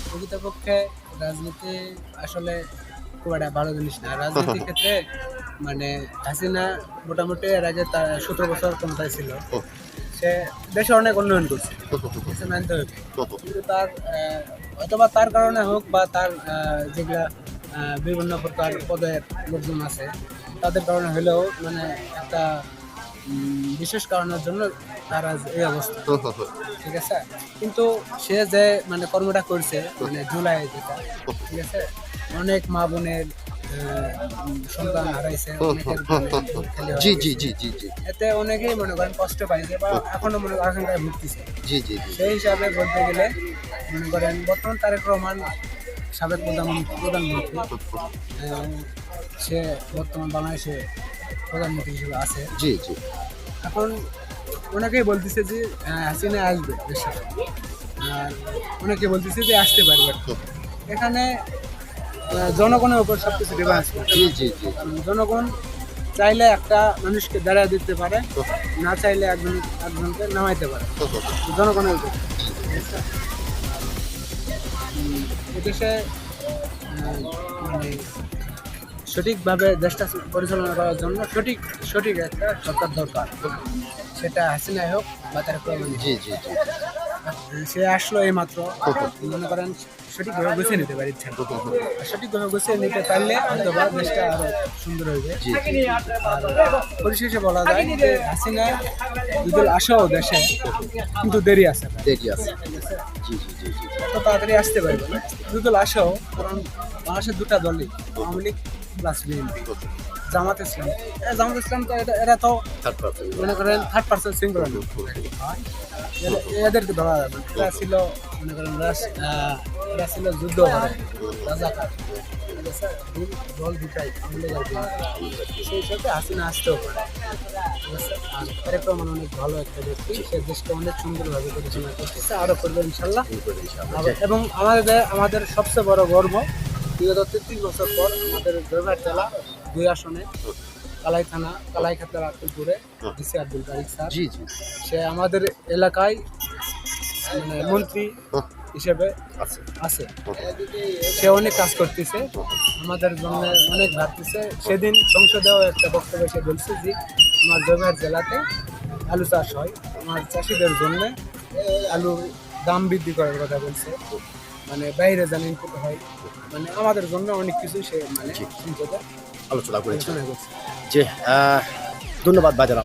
প্রকৃতপক্ষে রাজনীতি আসলে খুব একটা ভালো জিনিস না। রাজনীতির ক্ষেত্রে মানে হাসিনা মোটামুটি এর আগে তার ১৭ বছর ক্ষমতায় ছিল। সে দেশে অনেক উন্নয়ন করছে, এটা মানতে হবে। কিন্তু তার হয়তোবা তার কারণে হোক বা তার যেগুলা বিভিন্ন প্রকার পদের লোকজন আছে তাদের কারণে হলেও মানে একটা বিশেষ কারণের জন্য তার আজ এই অবস্থা, ঠিক আছে। কিন্তু সে যে মানে কর্মটা করছে মানে জুলাই যেটা, ঠিক আছে, অনেক মা বোনের সন্তান হারাইছে, অনেকের মানে খেলে জি হয়ে জি গেছে। জি জি জি এতে অনেকেই মনে করেন কষ্ট পাইছে বা এখনো মনে করেন আকাঙ্ক্ষায় ভুগতেছে। জি জি জি সেই হিসাবে বলতে গেলে মনে করেন বর্তমান তারেক রহমান সাবেক প্রধানমন্ত্রী, সে বর্তমান বাংলাদেশে প্রধানমন্ত্রী হিসেবে আছে। জি জি এখন অনেকেই বলতেছে যে হাসিনা আসবে দেশে, আর অনেকে বলতেছে যে আসতে পারবে না। এখানে জনগণের উপর সব কিছু ডিফারেন্স করে। জি জি জি জনগণ চাইলে একটা মানুষকে দাঁড়ায় দিতে পারে, না চাইলে একজনকে নামাইতে পারে, জনগণের উপর। এদেশে মানে সঠিকভাবে দেশটা পরিচালনা করার জন্য সঠিক একটা সরকার দরকার, সেটা হাসিনাই হোক বা তার প্রধানমন্ত্রী জি হোক। জি জি সে আসলো এই মাত্র, মনে করেন সঠিকভাবে গুছিয়ে নিতে পারি ইচ্ছা মতো। আর সঠিকভাবে গুছিয়ে নিতে পারলে হয়তো বা দেশটা আরো সুন্দর হইবে। জি আর পরিশেষে বলা যায় যে হাসিনা ঈদুল আসাও দেশে, কিন্তু দেরি আছে, দেরি আছে। ঠিক আছে। জি জি জি জি এত তাড়াতাড়ি আসতে পারবে না ঈদুল আসাও, কারণ বাংলাদেশের দুটা দলই, আওয়ামী লীগ প্লাস বিএনপি, জামাত ইসলাম। জামাত ইসলাম তো এরা তো থার্ড পার্সন মনে করেন থার্ড পার্সন সিঙ্গুলার, এদেরকে ধরা যাবে না। এরা ছিল মনে করেন এরা ছিল যুদ্ধ করে রাজাকার, ঠিক আছে। দল দুটাই আওয়ামী লীগ আর বিএনপি। সেই হিসাবে হাসিনা আসতেও পারে, ঠিক আছে। আর তারেক রহমান অনেক ভালো একটা ব্যক্তি, সে দেশকে অনেক সুন্দরভাবে পরিচালনা করতেছে, আরও করবে ইনশাল্লাহ। এবং আমাদের সবচেয়ে বড় গর্ব, বিগত ৩৩ বছর পর আমাদের জয়পুরহাট জেলা ২ আসনে কালাই থানা কালাইখাতলা আব্দুলপুরে ডিসি আব্দুল তারিক স্যার, জি জি সে আমাদের এলাকায় মানে মন্ত্রী হিসেবে আছে আছে। সে অনেক কাজ করতেছে, আমাদের জন্য অনেক ভাবতেছে। সেদিন সংসদেও একটা বক্তব্য সে বলছে যে আমার জয়পুরহাট জেলাতে আলু চাষ হয়, আমার চাষিদের জন্য আলুর দাম বৃদ্ধি করার কথা বলছে, মানে বাইরে যেন ইনপুট হয়, মানে আমাদের জন্য অনেক কিছু সে মানে সংসদে আলোচনা করেছি। আলোচনা করছে। জি ধন্যবাদ বাজার।